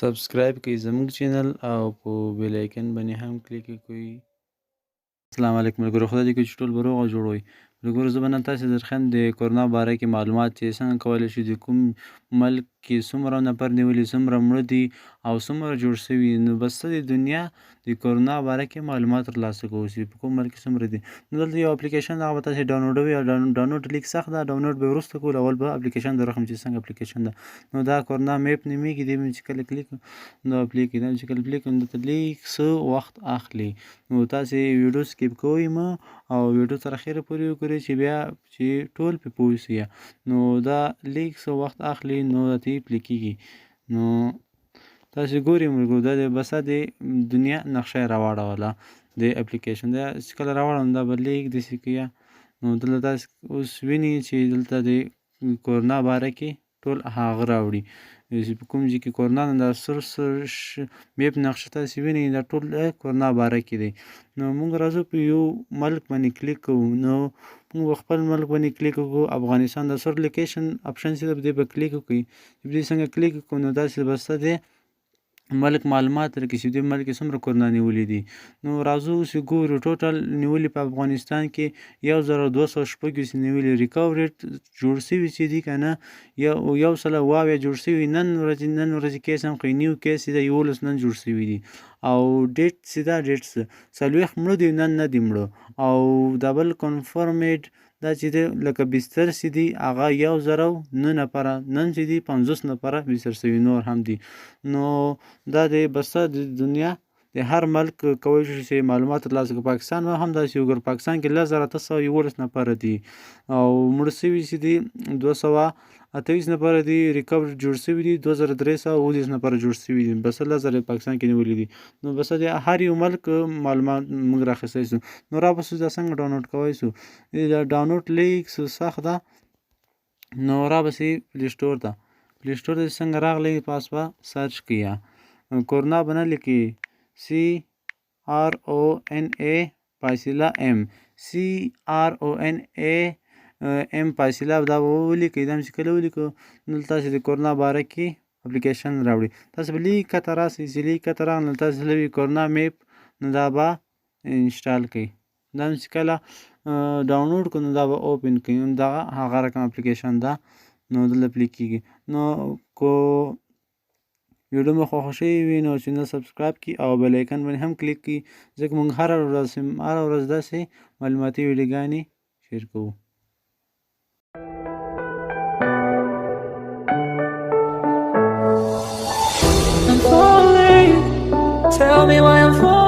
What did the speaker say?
سبسکرایب کړئ زموږ چینل او په بیل آیکن باندې هم کلیک کړئ. السلام علیکم ملګرو، خدای دې وکړي چې ټول به روغ او جوړ وئ. ملګرو، زه به نن تاسې درښیم د کرونا باره کې معلومات چې څنګه کولی شو د کوم ملک کې څومره نفر نیولي، څومره مړه دي او څومره جوړ شوي. نو بس څه د دنیا د کرونا باره کې معلومات ترلاسه کوو چې په کوم ملک کې څومره دي. نو دلته یو اپلیکیشن هغه به تاسې ډاونلوډوئ او ډاونلوډ لیک سخت ده. ډاونلوډ به یې وروسته کول، اول به اپلیکیشن درښیم چې څنګه اپلیکیشن ده. نو دا کرونا میپ نومیږي. دې باندې چې کله کلیک نو اپلیکیشن چې کله کلیک دلته لیک څه وخت اخلي. نو تاسې ویډیو سکیپ کوئ مه او ویډیو تر اخره پورې وګورئ چې بیا چې ټول پرې پوه شئ. نو دا لیک څه وخت اخلي نو ته پلی کېږي. نو تاسې ګورئ ملګرو، دا د بس د دنیا نقشه یې راواړوله د اپلیکیشن. دا چې کله راواړم دا به لیک داسې کوي. نو دلته تاسې اوس وینئ چې دلته د کرونا باره کې ټول هغه راوړي چې په کوم ځای کې کرونا ده. دا سر میپ نقشه تاسې وینئ دا ټول کرونا باره کې دی. نو موږ راځو په یو ملک باندې کلیک کوو. نو موږ خپل ملک باندې کلیک وکړو، افغانستان. د سر لوکیشن اپشن چې دی به کلیک وکړئ. چې دې څنګه کلیک وکړو نو داسې بس دی ملک معلومات درکړي چې دې ملک کې څومره کرونا نیولي دي. نو راځو چې ګورو ټوټل نیولي په افغانستان کې 1206 نیولي. ریکاور ریټ جوړ شوي چې دي که نه 100 جوړ شوي. نن ورځې کیس هم کوي، نیو کیس چې ده 11 نن جوړ شوي دي. او ډیټ چې ده ډیټ 40 مړه دي، نن نه دي مړه. او ډبل کنفرمډ دا چې دی لکه بستر چې دي هغه 1009 نفره، نن چې دي 50 نفره بستر شوي، نور هم دي. نو دا د بس د دنیا د هر ملک کولی شو چې معلومات ترلاسه کړي. پاکستان هم داسې وګورو، پاکستان کې 10,811 نفره دي او مړه شوي چې دي 228 نفره دي. ریکور جوړ شوي دي 2319 نفره جوړ شوي دي. بس 10,000 پاکستان کې نیولي دي. نو بس د هر یو ملک معلومات موږ راخیستی سو. نو را بسو دا څنګه ډاونلوډ کوی سو. دا ډاونلوډ لیک سخت ده. نو را بسې پلی سټور ته. پلی سټور ته څنګه راغلی پاس به سرچ کړئ. کرونا به نه لیکي CRONA_M CRONA_M دا به ولیکئ. دا چې کله ولیکو نو تاسې د کرونا باره کې اپلیکیشن راوړي. تاسې به لیک کته راسئ چې لیک کته راغله نو تاسې لوي کرونا میپ نو دا به انسټال کړئ. دا چې کله ډاونلوډ کړو نو دا به اوپن کړئ. دغه هغه رقم اپلیکیشن ده. نو دلته پلی کېږي. نو کو ویډیو مو خوښه شوې وي نو چینل سبسکرایب کړئ او بیل آیکن باندې هم کلیک کړئ، ځکه موږ هره ورځ داسې معلوماتي ویډیوګانې شیر کوو. Tell me why I'm falling.